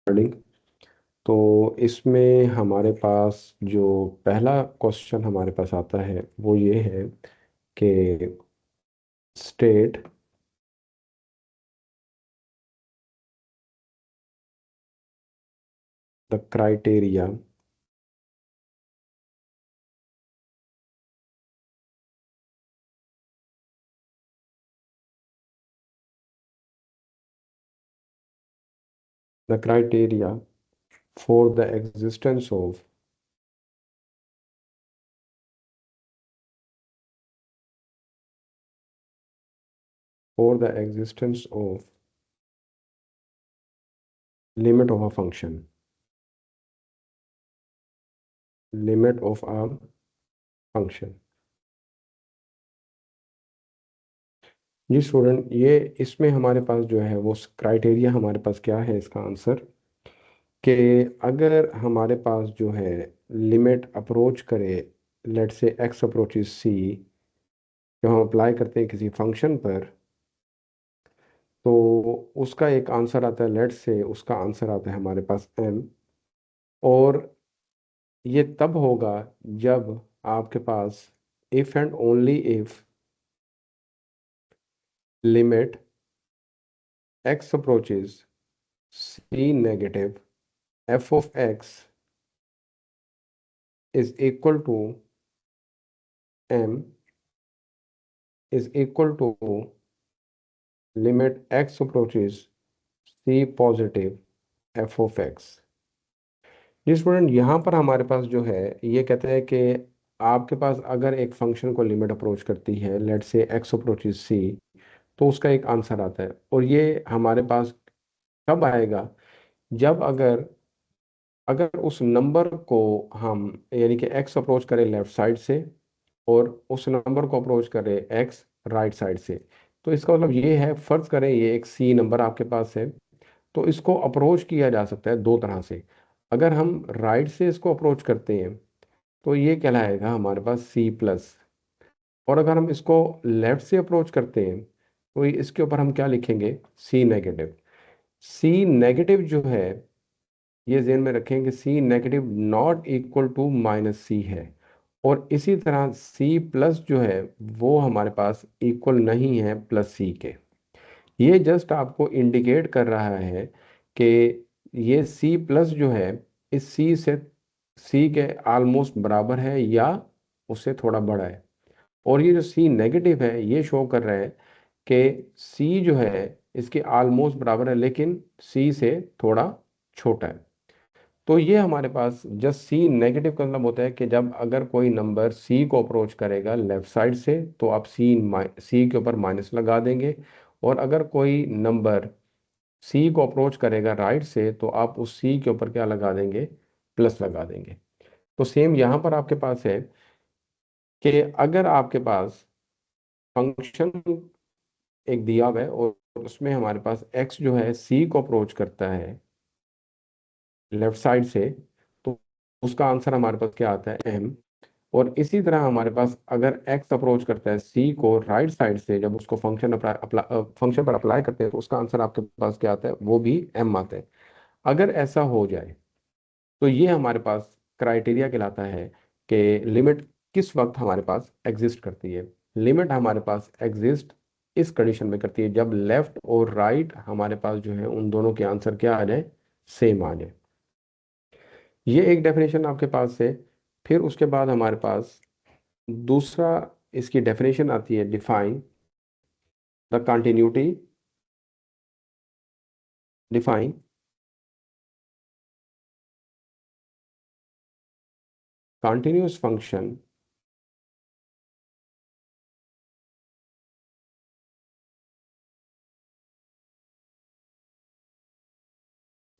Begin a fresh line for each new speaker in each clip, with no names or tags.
Regarding. तो इसमें हमारे पास जो पहला क्वेश्चन हमारे पास आता है वो ये है कि state the criteria the criteria for the existence of for the existence of limit of a function limit of a function. जी स्टूडेंट, ये इसमें हमारे पास जो है वो क्राइटेरिया हमारे पास क्या है, इसका आंसर कि अगर हमारे पास जो है लिमिट अप्रोच करे, लेट से एक्स अप्रोचेस सी, जब हम अप्लाई करते हैं किसी फंक्शन पर तो उसका एक आंसर आता है, लेट से उसका आंसर आता है हमारे पास एम। और ये तब होगा जब आपके पास if and only if limit x approaches c negative F of x is equal to m is equal to limit x approaches c positive F of x. जी स्टूडेंट, यहाँ पर हमारे पास जो है ये कहते हैं कि आपके पास अगर एक फंक्शन को लिमिट अप्रोच करती है, लेट से एक्स अप्रोचेस सी, तो उसका एक आंसर आता है। और ये हमारे पास कब आएगा, जब अगर अगर उस नंबर को हम यानी कि एक्स अप्रोच करें लेफ्ट साइड से और उस नंबर को अप्रोच करें एक्स राइट साइड से। तो इसका मतलब ये है, फर्ज करें ये एक सी नंबर आपके पास है, तो इसको अप्रोच किया जा सकता है दो तरह से। अगर हम राइट से इसको अप्रोच करते हैं तो ये कहलाएगा हमारे पास सी प्लस। और अगर हम इसको लेफ्ट से अप्रोच करते हैं तो इसके ऊपर हम क्या लिखेंगे, सी नेगेटिव। सी नेगेटिव जो है, ये ध्यान में रखें कि c negative not equal to minus c है। और इसी तरह सी प्लस जो है वो हमारे पास इक्वल नहीं है प्लस सी के। ये जस्ट आपको इंडिकेट कर रहा है कि ये सी प्लस जो है इस सी से सी के ऑलमोस्ट बराबर है या उससे थोड़ा बड़ा है। और ये जो सी नेगेटिव है ये शो कर रहा है कि सी जो है इसके ऑलमोस्ट बराबर है लेकिन सी से थोड़ा छोटा है। तो ये हमारे पास जस्ट सी नेगेटिव का मतलब होता है कि जब अगर कोई नंबर सी को अप्रोच करेगा लेफ्ट साइड से तो आप सी के ऊपर माइनस लगा देंगे। और अगर कोई नंबर सी को अप्रोच करेगा राइट से तो आप उस सी के ऊपर क्या लगा देंगे, प्लस लगा देंगे। तो सेम यहाँ पर आपके पास है कि अगर आपके पास फंक्शन एक दिया हुआ है और उसमें हमारे पास एक्स जो है सी को अप्रोच करता है लेफ्ट साइड से, तो उसका आंसर हमारे पास क्या आता है, एम। और इसी तरह हमारे पास अगर एक्स अप्रोच करता है सी को राइट साइड से, जब उसको फंक्शन पर अप्लाई करते हैं तो उसका आंसर आपके पास क्या आता है, वो भी एम आता है। अगर ऐसा हो जाए तो ये हमारे पास क्राइटेरिया कहलाता है कि लिमिट किस वक्त हमारे पास एग्जिस्ट करती है। लिमिट हमारे पास एग्जिस्ट इस कंडीशन में करती है जब लेफ्ट और राइट हमारे पास जो है उन दोनों के आंसर क्या आ जाए, सेम आ जाए। ये एक डेफिनेशन आपके पास है। फिर उसके बाद हमारे पास दूसरा इसकी डेफिनेशन आती है, define the continuity define continuous function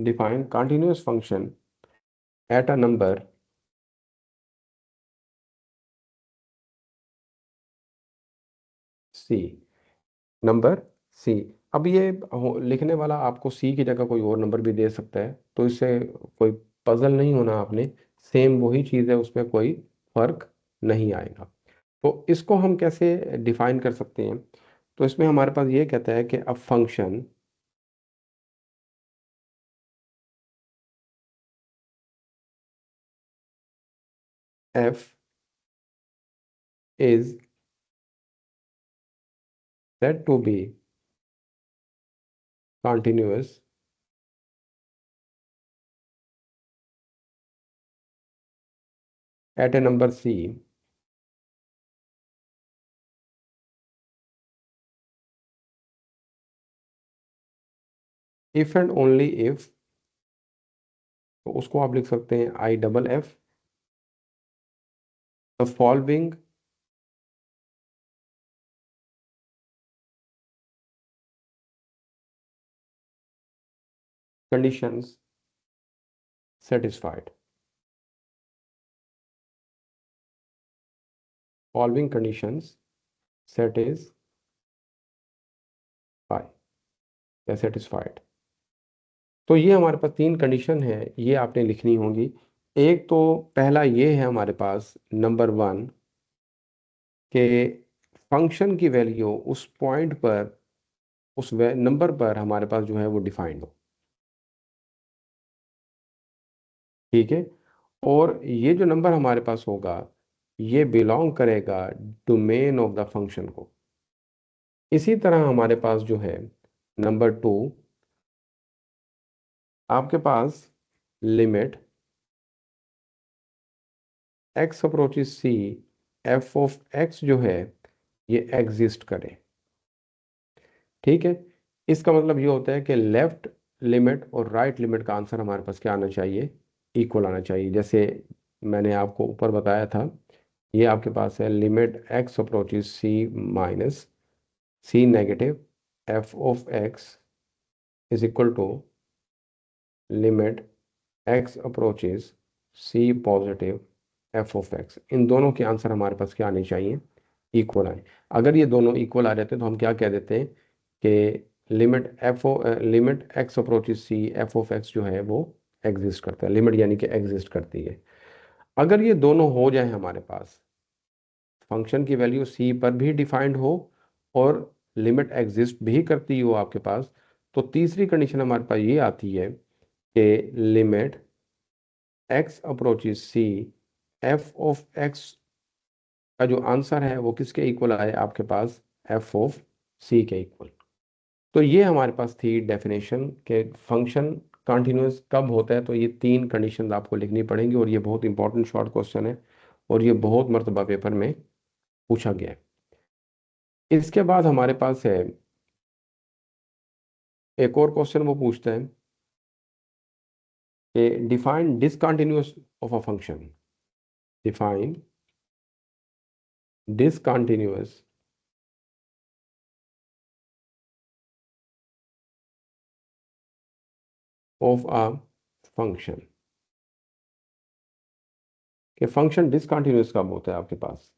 define continuous function at a number C, number C. अब ये लिखने वाला आपको सी की जगह कोई और नंबर भी दे सकता है, तो इससे कोई पजल नहीं होना आपने। सेम वही चीज़ है, उसमें कोई फर्क नहीं आएगा। तो इसको हम कैसे डिफाइन कर सकते हैं, तो इसमें हमारे पास ये कहता है कि अब function f is said to be continuous at a number c if and only if, तो उसको आप लिख सकते हैं I double F the following conditions satisfied, following conditions satisfy या satisfied। तो ये हमारे पास तीन कंडीशन है, ये आपने लिखनी होंगी। एक तो पहला ये है हमारे पास नंबर वन के फंक्शन की वैल्यू उस पॉइंट पर, उस नंबर पर हमारे पास जो है वो डिफाइंड हो। ठीक है। और ये जो नंबर हमारे पास होगा ये बिलोंग करेगा डोमेन ऑफ द फंक्शन को। इसी तरह हमारे पास जो है नंबर टू, आपके पास limit x approaches C F of x जो है ये एग्जिस्ट करे। ठीक है। इसका मतलब ये होता है कि लेफ्ट लिमिट और राइट लिमिट का आंसर हमारे पास क्या आना चाहिए, इक्वल आना चाहिए। जैसे मैंने आपको ऊपर बताया था, ये आपके पास है limit x approaches c minus c negative F of x is equal to limit x approaches c positive F of x. इन दोनों के आंसर हमारे पास क्या आने चाहिए, इक्वल आए। अगर ये दोनों इक्वल आ जाते हैं तो हम क्या कह देते हैं कि limit x approaches C F of x जो है वो एग्जिस्ट करता है, लिमिट यानी कि एग्जिस्ट करती है। अगर ये दोनों हो जाए हमारे पास, फंक्शन की वैल्यू सी पर भी डिफाइंड हो और लिमिट एग्जिस्ट भी करती हो आपके पास, तो तीसरी कंडीशन हमारे पास ये आती है कि limit x approaches C F of X का जो आंसर है वो किसके इक्वल आए आपके पास, एफ ऑफ सी के इक्वल। तो ये हमारे पास थी डेफिनेशन के फंक्शन कंटिन्यूअस कब होता है। तो ये तीन कंडीशन आपको लिखनी पड़ेंगी और ये बहुत इंपॉर्टेंट शॉर्ट क्वेश्चन है और ये बहुत मर्तबा पेपर में पूछा गया है। इसके बाद हमारे पास है एक और क्वेश्चन, वो पूछता है कि define discontinuous of a function, define discontinuous of a function. कि फंक्शन डिसकंटिन्यूअस कब होता है आपके पास।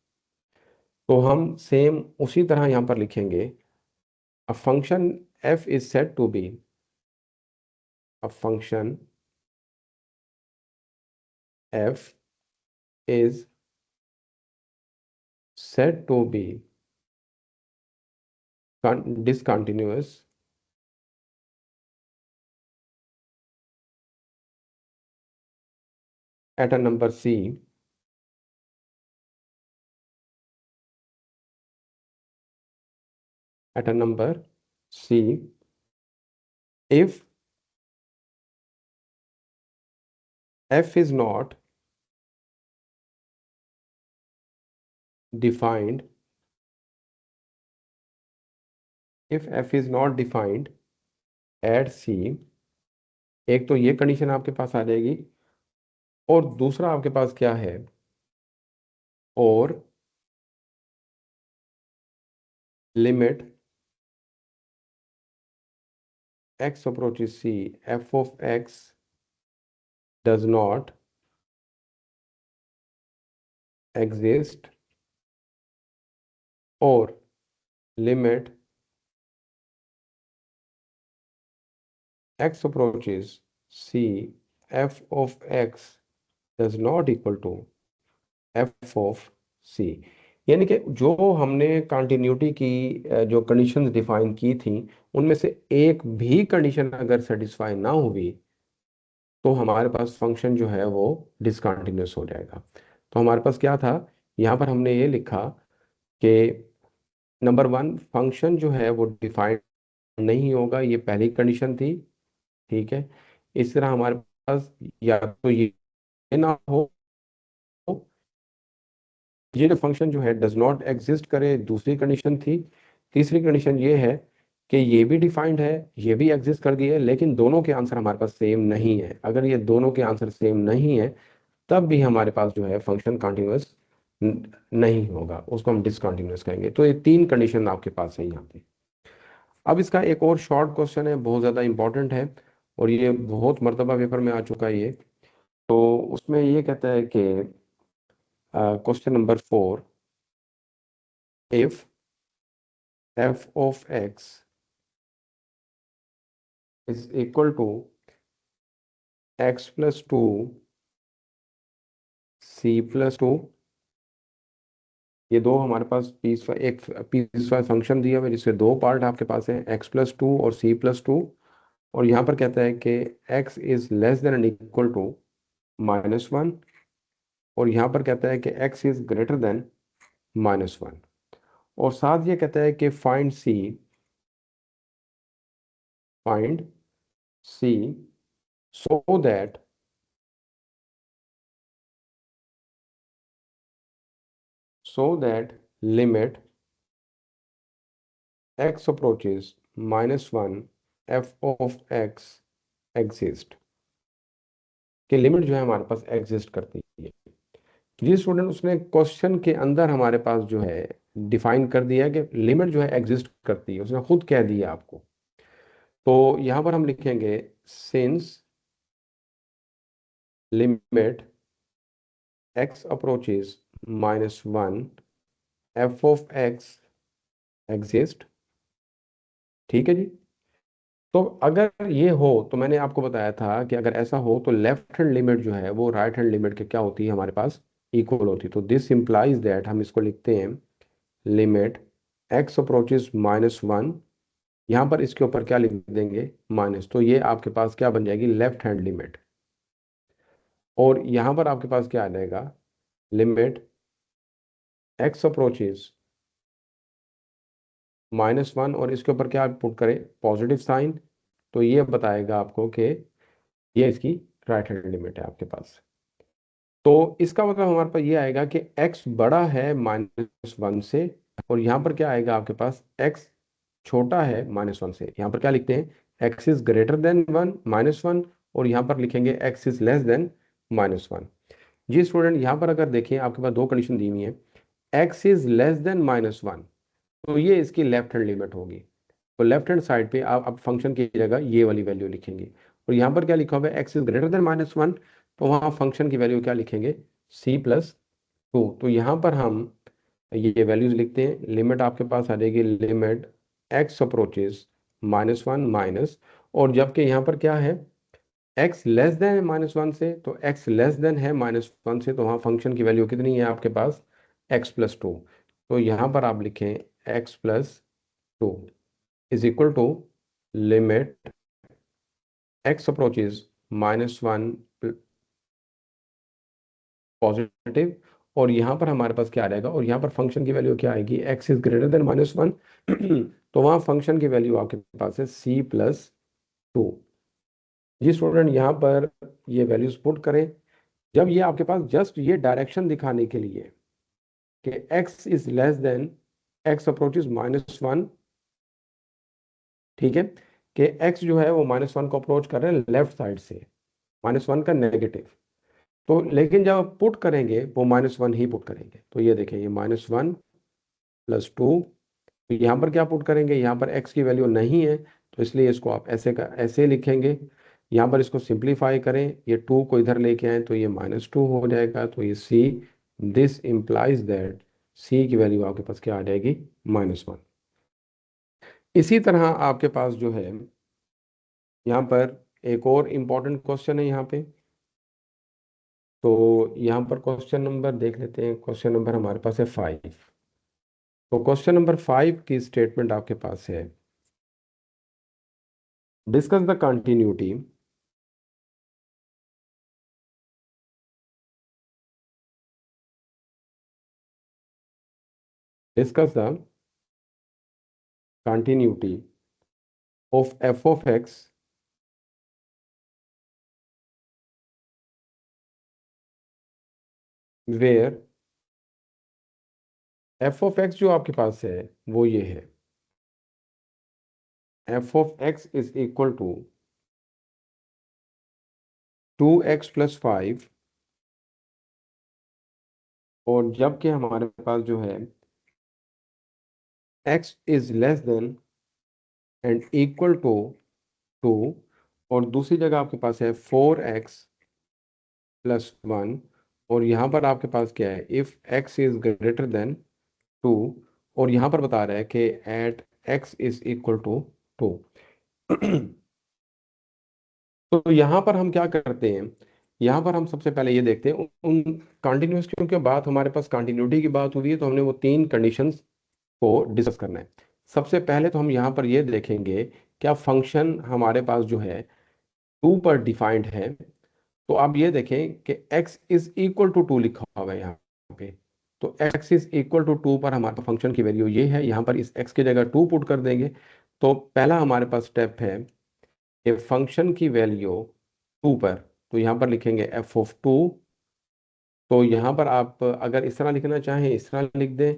तो हम सेम उसी तरह यहाँ पर लिखेंगे, a function f is said to be, a function f is said to be discontinuous at a number c at a number c if f is not defined, if f is not defined at c। एक तो ये condition आपके पास आ जाएगी और दूसरा आपके पास क्या है, और limit x approaches c f of x does not exist, or limit x approaches c f of x does not equal to f of c। यानी कि जो हमने कंटिन्यूटी की जो कंडीशंस डिफाइन की थी उनमें से एक भी कंडीशन अगर सेटिस्फाई ना हुई तो हमारे पास फंक्शन जो है वो डिसकंटिन्यूअस हो जाएगा। तो हमारे पास क्या था, यहाँ पर हमने ये लिखा कि नंबर वन, फंक्शन जो है वो डिफाइंड नहीं होगा, ये पहली कंडीशन थी। ठीक है। इस तरह हमारे पास या तो ये ना हो, ये जो फंक्शन जो है डज नॉट एग्जिस्ट करे, दूसरी कंडीशन थी। तीसरी कंडीशन ये है कि ये भी डिफाइंड है, ये भी एग्जिस्ट कर गई है, लेकिन दोनों के आंसर हमारे पास सेम नहीं है। अगर ये दोनों के आंसर सेम नहीं है तब भी हमारे पास जो है फंक्शन कॉन्टिन्यूअस नहीं होगा, उसको हम डिसकंटिन्यूअस कहेंगे। तो ये तीन कंडीशन आपके पास है यहाँ पे। अब इसका एक और शॉर्ट क्वेश्चन है, बहुत ज़्यादा इंपॉर्टेंट है, और ये बहुत मर्तबा पेपर में आ चुका है ये। तो उसमें ये कहता है कि question number 4, if F of x is equal to x+2 c+2, ये दो हमारे पास एक पीस वाइज फंक्शन दिया हुआ है जिसके दो पार्ट आपके पास है, x+2 और c+2। और यहाँ पर कहता है कि x is less than and equal to -1, और यहाँ पर कहता है कि x इज ग्रेटर देन -1। और साथ ये कहता है कि find C so that limit x approaches -1 f of x exist, कि लिमिट जो है हमारे पास एग्जिस्ट करती है। जी स्टूडेंट, उसने क्वेश्चन के अंदर हमारे पास जो है डिफाइन कर दिया कि लिमिट जो है एग्जिस्ट करती है, उसने खुद कह दिया आपको। तो यहाँ पर हम लिखेंगे since limit x approaches -1 f of x exist. ठीक है जी। तो अगर ये हो, तो मैंने आपको बताया था कि अगर ऐसा हो तो लेफ्ट हैंड लिमिट जो है वो राइट हैंड लिमिट के क्या होती है हमारे पास, इक्वल होती है। तो दिस इंप्लाइज दैट, हम इसको लिखते हैं लिमिट x अप्रोचेस -1, यहाँ पर इसके ऊपर क्या लिख देंगे, माइनस। तो ये आपके पास क्या बन जाएगी, लेफ्ट हैंड लिमिट। और यहाँ पर आपके पास क्या आ जाएगा, लिमिट x अप्रोचेस -1, और इसके ऊपर क्या पुट करें, पॉजिटिव साइन। तो ये बताएगा आपको कि ये इसकी राइट हैंड लिमिट है आपके पास। तो इसका मतलब हमारे पास ये आएगा कि x बड़ा है -1 से, और यहाँ पर क्या आएगा आपके पास, x छोटा है -1 से। यहाँ पर क्या लिखते हैं, x इज ग्रेटर देन -1, और यहाँ पर लिखेंगे x इज लेस देन -1। जी स्टूडेंट, यहाँ पर अगर देखें आपके पास दो कंडीशन दी हुई है, x इज लेस देन -1, तो ये इसकी लेफ्ट हैंड लिमिट होगी। तो लेफ्ट हैंड साइड पे आप अब फंक्शन की जगह ये वाली वैल्यू लिखेंगे। और यहाँ पर क्या लिखा हुआ है, x इज ग्रेटर देन -1, तो वहाँ फंक्शन की वैल्यू क्या लिखेंगे, c+2। तो यहाँ पर हम ये वैल्यूज लिखते हैं। लिमिट आपके पास आ जाएगी, लिमिट x अप्रोचेस -1 माइनस, और जबकि यहाँ पर क्या है, x लेस देन है -1 से, तो x लेस देन है -1 से, तो वहाँ फंक्शन की वैल्यू कितनी है आपके पास, x+2। तो यहाँ पर आप लिखें x+2 is equal to limit x approaches -1 positive, और यहाँ पर हमारे पास क्या आ जाएगा, और यहाँ पर फंक्शन की वैल्यू क्या आएगी, x इज ग्रेटर देन -1। तो वहाँ फंक्शन की वैल्यू आपके पास है c+2। जी स्टूडेंट, यहाँ पर ये वैल्यूज पुट करें। जब ये आपके पास जस्ट ये डायरेक्शन दिखाने के लिए कि x is less then, x approaches -1, ठीक है, कि x जो है वो -1 को अप्रोच कर रहे हैं लेफ्ट साइड से, -1 का नेगेटिव। तो लेकिन जब आप पुट करेंगे वो -1 ही पुट करेंगे। तो ये देखें, ये -1+2, तो यहाँ पर क्या पुट करेंगे, यहाँ पर x की वैल्यू नहीं है, तो इसलिए इसको आप ऐसे का ऐसे लिखेंगे। यहाँ पर इसको सिंप्लीफाई करें, ये 2 को इधर लेके आए तो ये -2 हो जाएगा, तो ये c, this implies that c की वैल्यू आपके पास क्या आ जाएगी, -1। इसी तरह आपके पास जो है यहाँ पर एक और इम्पॉर्टेंट क्वेश्चन है यहाँ पे। तो यहाँ पर क्वेश्चन नंबर देख लेते हैं, क्वेश्चन नंबर हमारे पास है 5। तो क्वेश्चन नंबर 5 की स्टेटमेंट आपके पास है, discuss the continuity discuss the continuity of f of x where f of x जो आपके पास है वो ये है, f of x is equal to 2x plus 5, और जबकि हमारे पास जो है x is less than and equal to 2, और दूसरी जगह आपके पास है 4x plus 1, और यहाँ पर आपके पास क्या है, if x is greater than 2, और यहाँ पर बता रहा है कि at x is equal to 2। तो यहाँ पर हम क्या करते हैं, यहाँ पर हम सबसे पहले ये देखते हैं उन कंटिन्यूस, क्योंकि बात हमारे पास कंटिन्यूटी की बात हुई है तो हमने वो तीन कंडीशंस को डिस्कस करना है। सबसे पहले तो हम यहाँ पर ये देखेंगे क्या फंक्शन हमारे पास जो है 2 पर डिफाइंड है। तो आप ये देखें कि x इज इक्वल टू 2 लिखा हुआ है यहाँ पे। तो x इज इक्वल टू 2 पर हमारे फंक्शन की वैल्यू ये है, यहाँ पर इस x की जगह 2 पुट कर देंगे। तो पहला हमारे पास स्टेप है कि फंक्शन की वैल्यू 2 पर, तो यहाँ पर लिखेंगे f ऑफ 2। तो यहाँ पर आप अगर इस तरह लिखना चाहें इस तरह लिख दें,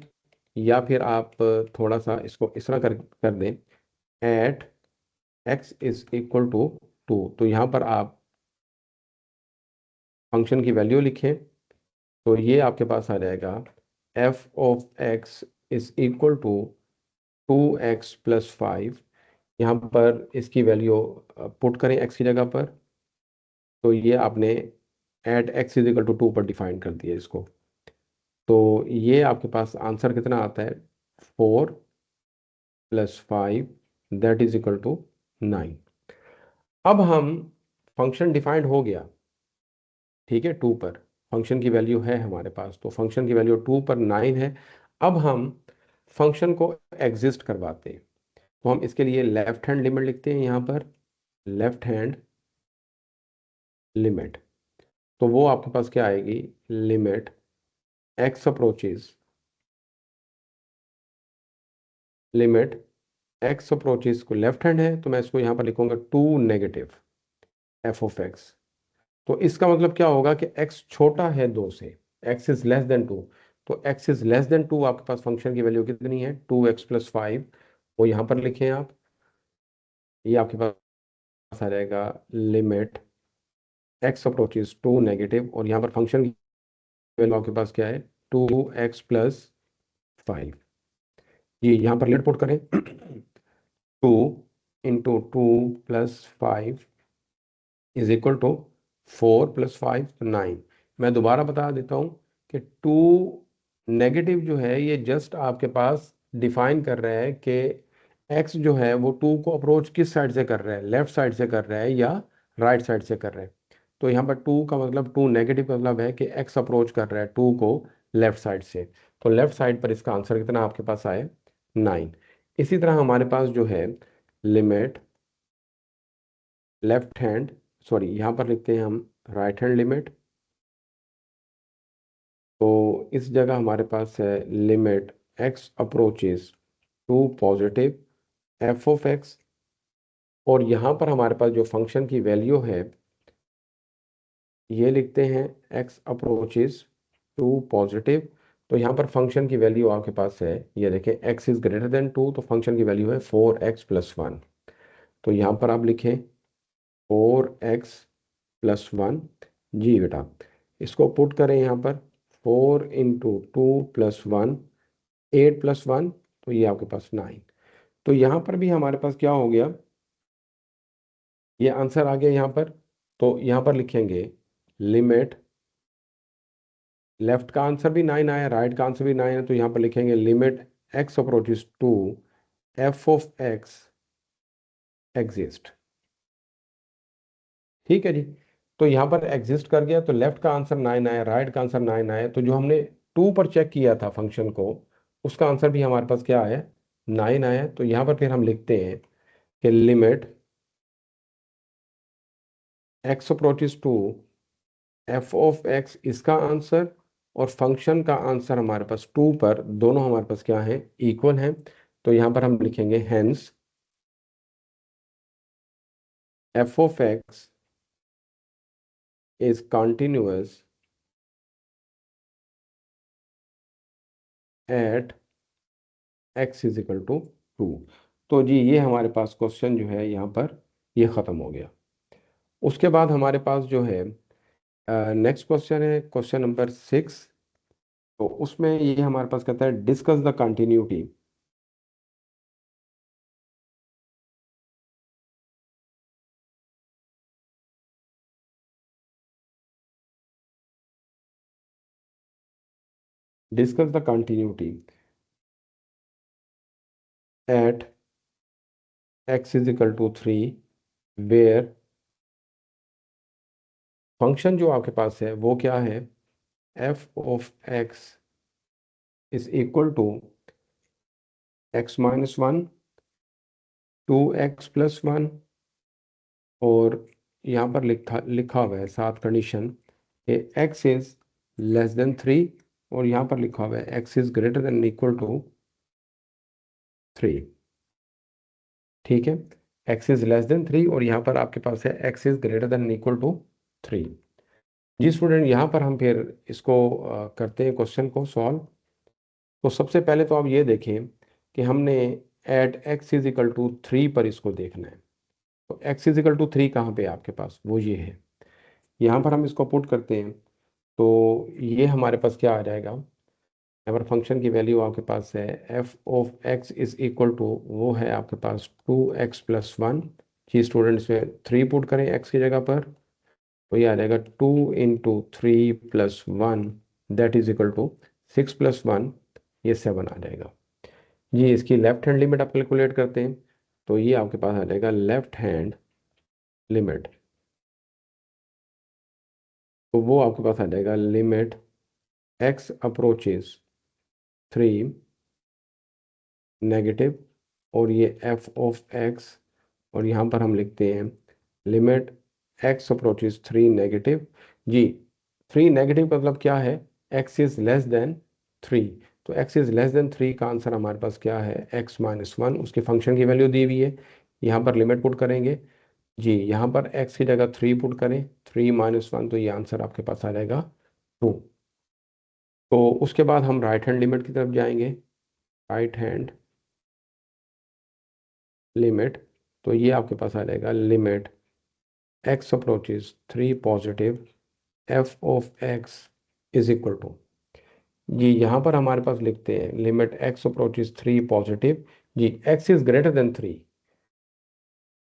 या फिर आप थोड़ा सा इसको इस तरह कर दें, at x is equal to 2। तो यहाँ पर आप फंक्शन की वैल्यू लिखें, तो ये आपके पास आ जाएगा f of x is equal to 2x plus 5। यहाँ पर इसकी वैल्यू पुट करें x की जगह पर, तो ये आपने at x is equal to 2 पर डिफाइन कर दिया इसको। तो ये आपके पास आंसर कितना आता है, 4 + 5 दैट इज इक्वल टू 9। अब हम फंक्शन डिफाइंड हो गया, ठीक है, 2 पर फंक्शन की वैल्यू है हमारे पास, तो फंक्शन की वैल्यू 2 पर 9 है। अब हम फंक्शन को एग्जिस्ट करवाते हैं, तो हम इसके लिए लेफ्ट हैंड लिमिट लिखते हैं यहाँ पर, लेफ्ट हैंड लिमिट। तो वो आपके पास क्या आएगी, limit x approaches, limit x approaches को लेफ्ट हैंड है तो मैं इसको यहाँ पर लिखूंगा 2 नेगेटिव एफ ऑफ एक्स। तो इसका मतलब क्या होगा कि x छोटा है 2 से, x इज लेस देन 2। तो x इज लेस देन 2 आपके पास फंक्शन की वैल्यू कितनी है, 2x प्लस 5। वो यहाँ पर लिखें आप, ये आपके पास आ जाएगा लिमिट x अप्रोचेज 2 नेगेटिव, और यहाँ पर फंक्शन की वैल्यू आपके पास क्या है, 2x + 5। ये यहाँ पर लेट पुट करें 2 × 2 + 5 इज इक्वल टू 4 + 5 तो 9। मैं दोबारा बता देता हूँ कि 2 नेगेटिव जो है ये जस्ट आपके पास डिफाइन कर रहा है कि x जो है वो 2 को अप्रोच किस साइड से कर रहा है, लेफ्ट साइड से कर रहा है या राइट साइड से कर रहा है। तो यहाँ पर 2 का मतलब 2 नेगेटिव का मतलब है कि x अप्रोच कर रहा है 2 को लेफ्ट साइड से। तो लेफ्ट साइड पर इसका आंसर कितना आपके पास आए, 9। इसी तरह हमारे पास जो है लिमिट लेफ्ट हैंड, सॉरी यहाँ पर लिखते हैं हम राइट हैंड लिमिट। तो इस जगह हमारे पास है limit x approaches two positive F of X, और यहाँ पर हमारे पास जो फंक्शन की वैल्यू है ये लिखते हैं x अप्रोचेस टू पॉजिटिव। तो यहाँ पर फंक्शन की वैल्यू आपके पास है, ये देखें x इज ग्रेटर देन 2, तो फंक्शन की वैल्यू है 4x + 1। तो यहाँ पर आप लिखें 4x + 1। जी बेटा, इसको पुट करें यहाँ पर, 4 × 2 + 1 8 + 1, तो ये आपके पास 9। तो यहाँ पर भी हमारे पास क्या हो गया, ये आंसर आ गया यहाँ पर। तो यहाँ पर लिखेंगे लिमिट, लेफ्ट का आंसर भी 9 आया, राइट का आंसर भी 9 है, तो यहाँ पर लिखेंगे limit x approaches two F of X exist. ठीक है जी। तो यहाँ पर एग्जिस्ट कर गया, तो लेफ्ट का आंसर 9 आया, राइट का आंसर 9 आया, तो जो हमने 2 पर चेक किया था फंक्शन को उसका आंसर भी हमारे पास क्या आया, 9 आया। तो यहाँ पर फिर हम लिखते हैं कि limit x approaches two F of X इसका आंसर, और फंक्शन का आंसर हमारे पास 2 पर दोनों हमारे पास क्या है, इक्वल है। तो यहाँ पर हम लिखेंगे hence F of x is continuous at x is equal to 2। तो जी ये हमारे पास क्वेश्चन जो है यहाँ पर ये ख़त्म हो गया। उसके बाद हमारे पास जो है नेक्स्ट क्वेश्चन है क्वेश्चन नंबर 6। तो उसमें ये हमारे पास कहता है discuss the continuity. Discuss the continuity at x is equal to 3 where function जो आपके पास है वो क्या है, F of x is equal to X minus one, 2x+1, और यहाँ पर लिखा लिखा हुआ है साथ कंडीशन कि x इज लेस देन 3, और यहाँ पर लिखा हुआ है x is greater than equal to 3। ठीक है, x इज लेस देन 3 और यहाँ पर आपके पास है x is greater than equal to 3। जी स्टूडेंट, यहाँ पर हम फिर इसको करते हैं क्वेश्चन को सॉल्व। तो सबसे पहले तो आप ये देखें कि हमने at x is equal to 3 पर इसको देखना है। तो x इज इक्वल टू 3 कहाँ पे है आपके पास, वो ये है। यहाँ पर हम इसको पुट करते हैं तो ये हमारे पास क्या आ जाएगा, यहाँ पर फंक्शन की वैल्यू आपके पास है F of x is equal to, वो है आपके पास 2x+1। जी स्टूडेंट, इसमें 3 पुट करें x की जगह पर, तो ये आ जाएगा 2 × 3 + 1 दैट इज इक्वल टू 6+1, ये 7 आ जाएगा। जी इसकी लेफ्ट हैंड लिमिट आप कैलकुलेट करते हैं तो ये आपके पास आ जाएगा लेफ्ट हैंड लिमिट। तो वो आपके पास आ जाएगा लिमिट x अप्रोचेज 3 नेगेटिव, और ये एफ ऑफ एक्स, और यहाँ पर हम लिखते हैं लिमिट x अप्रोचेज 3 नेगेटिव। जी 3 नेगेटिव का मतलब क्या है, x इज लेस देन 3। तो x इज लेस देन 3 का आंसर हमारे पास क्या है, x-1, उसके फंक्शन की वैल्यू दी हुई है। यहाँ पर लिमिट पुट करेंगे, जी यहाँ पर x की जगह 3 पुट करें, 3-1, तो ये आंसर आपके पास आ जाएगा 2। तो उसके बाद हम राइट हैंड लिमिट की तरफ जाएंगे, राइट हैंड लिमिट। तो ये आपके पास आ जाएगा limit x approaches 3 positive F of x is equal to, जी यहाँ पर हमारे पास लिखते हैं लिमिट x अप्रोचेज 3 पॉजिटिव, जी x is greater than 3,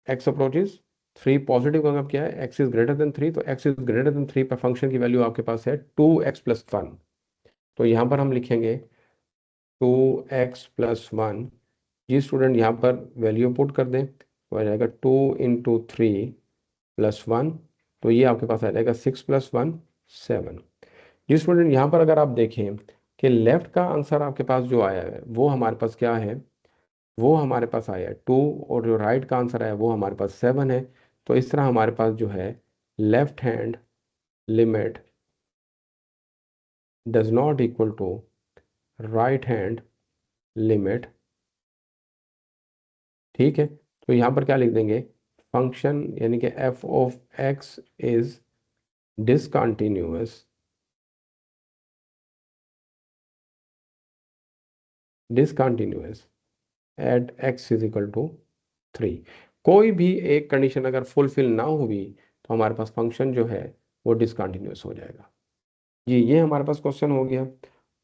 x approaches 3 positive का मतलब क्या है, x इज ग्रेटर देन 3, तो x इज ग्रेटर देन 3 पर फंक्शन की वैल्यू आपके पास है 2x+1। तो यहाँ पर हम लिखेंगे 2x+1। जी स्टूडेंट, यहाँ पर वैल्यू पुट कर दें तो आ जाएगा 2 × 3 + 1, तो ये आपके पास आ जाएगा 6+1 7। जी स्टूडेंट, यहाँ पर अगर आप देखें कि लेफ्ट का आंसर आपके पास जो आया है वो हमारे पास क्या है, वो हमारे पास आया है 2, और जो राइट का आंसर आया वो हमारे पास 7 है। तो इस तरह हमारे पास जो है left hand limit does not equal to right hand limit. ठीक है, तो यहाँ पर क्या लिख देंगे, फंक्शन यानी कि F of x is discontinuous, discontinuous at x is equal to 3। कोई भी एक कंडीशन अगर फुलफिल ना हुई तो हमारे पास फंक्शन जो है वो डिसकंटिन्यूअस हो जाएगा। जी ये हमारे पास क्वेश्चन हो गया।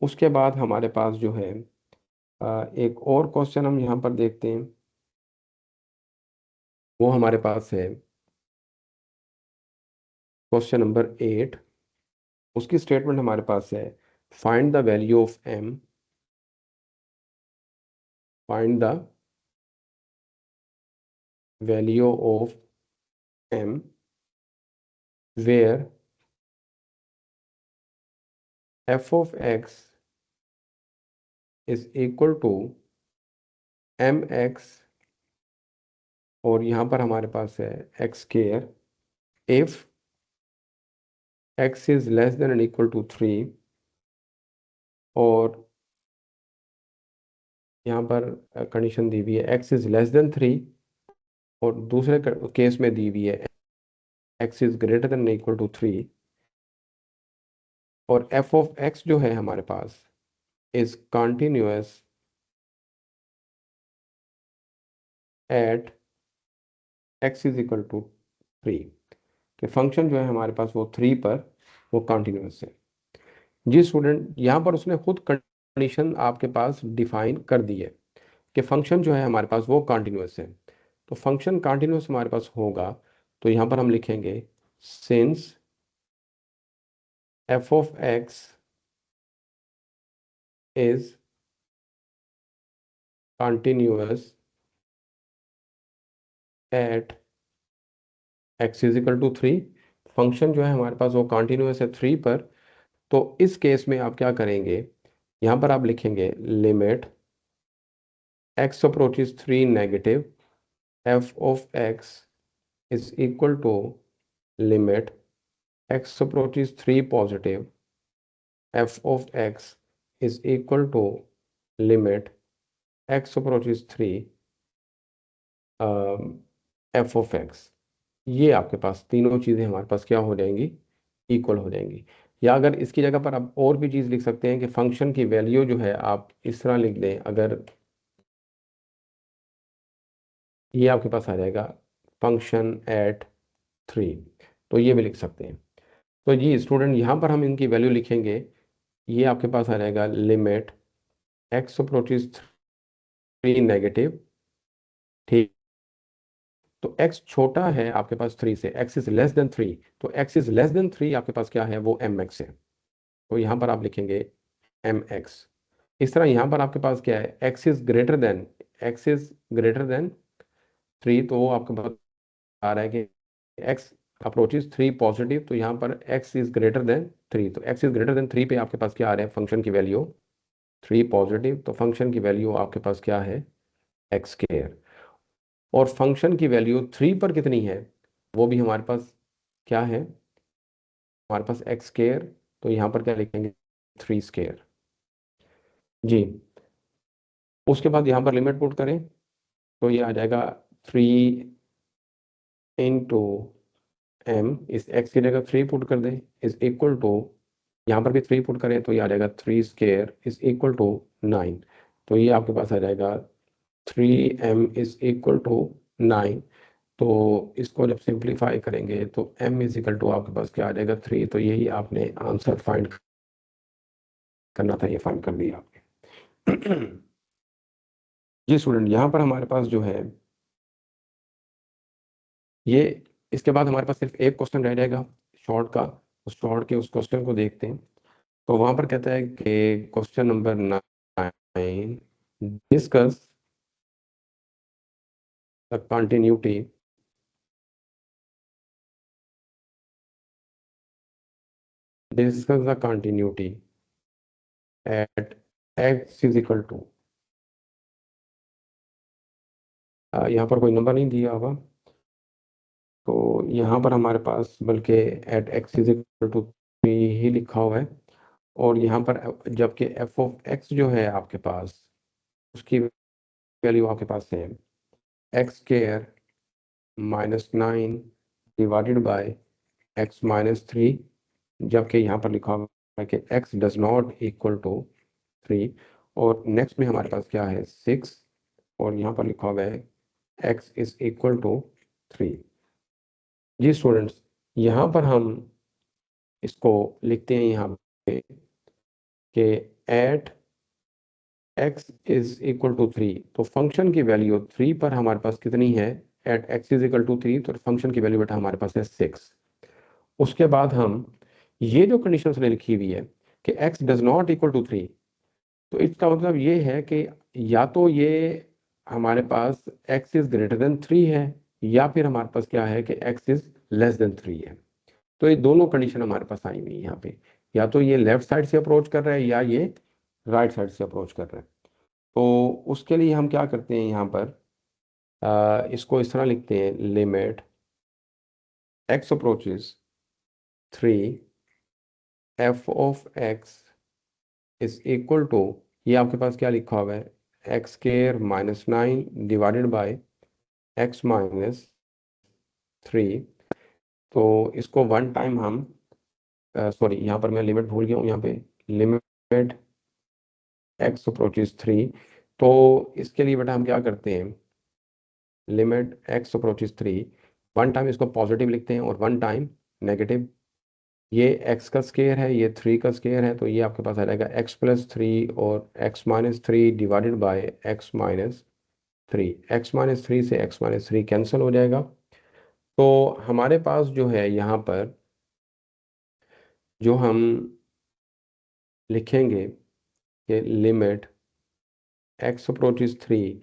उसके बाद हमारे पास जो है एक और क्वेश्चन हम यहाँ पर देखते हैं, वो हमारे पास है क्वेश्चन नंबर 8। उसकी स्टेटमेंट हमारे पास है find the value of m, find the value of m where f of x is equal to mx, और यहाँ पर हमारे पास है x square if x is less than equal to 3 और यहाँ पर कंडीशन दी हुई है एक्स इज लेस देन 3, और दूसरे केस में दी हुई है x is greater than equal to 3, और एफ ऑफ एक्स जो है हमारे पास is continuous at x is equal to 3, कि फंक्शन जो है हमारे पास वो 3 पर वो कॉन्टिन्यूअस है। जी स्टूडेंट, यहाँ पर उसने खुद कंडीशन आपके पास डिफाइन कर दी है कि फंक्शन जो है हमारे पास वो कॉन्टिन्यूअस है। तो फंक्शन कॉन्टिन्यूअस हमारे पास होगा तो यहाँ पर हम लिखेंगे since F of x is continuous at x is equal to 3, function जो है हमारे पास वो कॉन्टिन्यूअस है 3 पर। तो इस केस में आप क्या करेंगे, यहाँ पर आप लिखेंगे limit x approaches 3 negative F of x is equal to limit x approaches 3 positive f of x is equal to limit x approaches 3 f of x। ये आपके पास तीनों चीज़ें हमारे पास क्या हो जाएंगी, इक्वल हो जाएंगी। या अगर इसकी जगह पर आप और भी चीज़ लिख सकते हैं कि फंक्शन की वैल्यू जो है आप इस तरह लिख दें, अगर ये आपके पास आ जाएगा फंक्शन एट 3, तो ये भी लिख सकते हैं। तो जी स्टूडेंट, यहाँ पर हम इनकी वैल्यू लिखेंगे, ये आपके पास आ जाएगा लिमिट एक्स अप्रोचेस 3 नेगेटिव, ठीक। तो x छोटा है आपके पास 3 से, x इज लेस देन 3, तो x इज लेस देन 3 आपके पास क्या है, वो mx है। तो यहाँ पर आप लिखेंगे mx। इस तरह यहाँ पर आपके पास क्या है, x इज ग्रेटर देन 3, तो वो आपके पास आ रहा है कि x अप्रोचेस 3 पॉजिटिव, तो यहाँ पर x इज ग्रेटर देन 3, तो x इज ग्रेटर देन 3 पे आपके पास क्या आ रहा है, फंक्शन की वैल्यू 3 पॉजिटिव, तो फंक्शन की वैल्यू आपके पास क्या है, एक्स स्क्वायर। और फंक्शन की वैल्यू 3 पर कितनी है, वो भी हमारे पास क्या है, हमारे पास एक्स स्क्वायर। तो यहाँ पर क्या लिखेंगे, 3 स्क्वायर। जी, उसके बाद यहाँ पर लिमिट पुट करें तो ये आ जाएगा 3 इंटू एम, इस एक्स की जगह 3 पुट कर दें, इज इक्वल टू, यहाँ पर भी 3 पुट करें तो ये आ जाएगा 3 स्क्वायर इज इक्वल टू 9। तो ये आपके पास आ जाएगा 3m इज इक्वल टू 9। तो इसको जब सिंप्लीफाई करेंगे तो m इज इक्वल टू आपके पास क्या आ जाएगा, 3। तो यही आपने आंसर फाइंड करना था, ये फाइंड कर दिया आपने। जी स्टूडेंट, यहाँ पर हमारे पास जो है ये, इसके बाद हमारे पास सिर्फ एक क्वेश्चन रह जाएगा शॉर्ट का। उस शॉर्ट के उस क्वेश्चन को देखते हैं। तो वहां पर कहता है कि question number 9, discuss the continuity discuss the continuity at x is equal to, यहाँ पर कोई नंबर नहीं दिया होगा, तो यहाँ पर हमारे पास बल्कि at x is equal to 3 ही लिखा हुआ है। और यहाँ पर जबकि एफ ऑफ एक्स जो है आपके पास, उसकी वैल्यू आपके पास है X square -9 divided by X -3, जबकि यहाँ पर लिखा हुआ है कि X does not equal to 3। और नेक्स्ट में हमारे पास क्या है, 6, और यहाँ पर लिखा हुआ है एक्स इज इक्वल टू 3। जी स्टूडेंट्स, यहाँ पर हम इसको लिखते हैं यहाँ पे कि at x is equal to 3, तो फंक्शन की वैल्यू 3 पर हमारे पास कितनी है, at x is equal to 3, तो फंक्शन की वैल्यू बेटा हमारे पास है 6। उसके बाद हम ये जो कंडीशन उसने लिखी हुई है कि X does not equal to 3, तो इसका मतलब ये है कि या तो ये हमारे पास एक्स इज ग्रेटर देन 3 है, या फिर हमारे पास क्या है कि एक्स इज लेस देन 3 है। तो ये दोनों कंडीशन हमारे पास आई हुई है यहाँ पे, या तो ये लेफ्ट साइड से अप्रोच कर रहा है या ये राइट साइड से अप्रोच कर रहा है। तो उसके लिए हम क्या करते हैं, यहाँ पर इसको इस तरह लिखते हैं, limit x approaches 3 F of x is equal to, ये आपके पास क्या लिखा हुआ है, X square -9 divided by X -3। तो इसको वन टाइम हम, सॉरी यहाँ पर मैं लिमिट भूल गया हूँ, यहाँ पे लिमिट एक्स अप्रोचेस 3। तो इसके लिए बेटा हम क्या करते हैं, limit x approaches 3, one time इसको पॉजिटिव लिखते हैं और वन टाइम नेगेटिव। ये एक्स का स्केयर है, ये 3 का स्केयर है, तो ये आपके पास आ जाएगा x+3 और x-3 divided by x-3। x-3 से x-3 कैंसिल हो जाएगा। तो हमारे पास जो है यहाँ पर जो हम लिखेंगे कि लिमिट एक्स अप्रोचेस 3,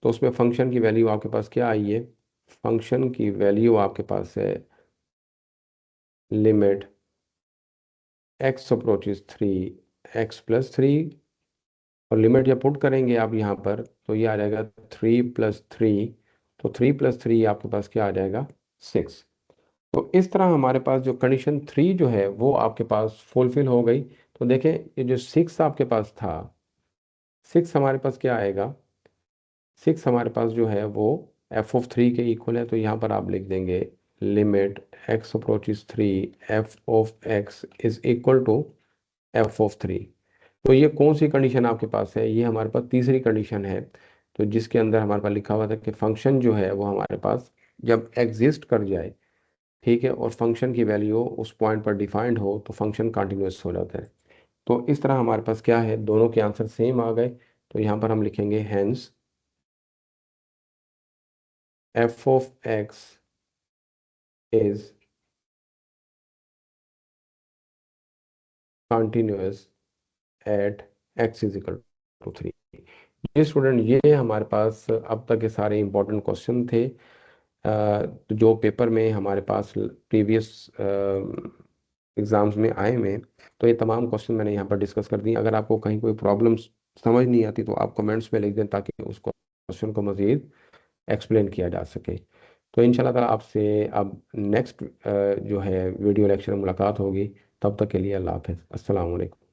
तो उसमें फंक्शन की वैल्यू आपके पास क्या आई है, फंक्शन की वैल्यू आपके पास है लिमिट एक्स अप्रोचेस 3 x+3, और लिमिट जब पुट करेंगे आप यहाँ पर तो ये आ जाएगा 3+3। तो 3+3 आपके पास क्या आ जाएगा, 6। तो इस तरह हमारे पास जो कंडीशन 3 जो है वो आपके पास फुलफिल हो गई। तो देखें ये जो 6 आपके पास था, 6 हमारे पास क्या आएगा, 6 हमारे पास जो है वो f(3) के इक्वल है। तो यहाँ पर आप लिख देंगे limit x approaches 3 f(x) is equal to f(3)। तो ये कौन सी कंडीशन आपके पास है, ये हमारे पास तीसरी कंडीशन है। तो जिसके अंदर हमारे पास लिखा हुआ था कि फंक्शन जो है वो हमारे पास जब एग्जिस्ट कर जाए, ठीक है, और फंक्शन की वैल्यू उस पॉइंट पर डिफाइंड हो तो फंक्शन कंटिन्यूअस हो जाता है। तो इस तरह हमारे पास क्या है, दोनों के आंसर सेम आ गए। तो यहाँ पर हम लिखेंगे hence f(x) is continuous at x is equal to 3। ये स्टूडेंट, ये हमारे पास अब तक के सारे इंपॉर्टेंट क्वेश्चन थे जो पेपर में हमारे पास प्रीवियस एग्जाम्स में आए हुए हैं। तो ये तमाम क्वेश्चन मैंने यहाँ पर डिस्कस कर दिए। अगर आपको कहीं कोई प्रॉब्लम समझ नहीं आती तो आप कमेंट्स में लिख दें ताकि उस क्वेश्चन को मज़ीद एक्सप्लेन किया जा सके। तो इंशाल्लाह ताला आपसे अब नेक्स्ट जो है वीडियो लेक्चर में मुलाकात होगी। तब तक के लिए अल्लाह हाफ़िज़, अस्सलाम वालेकुम।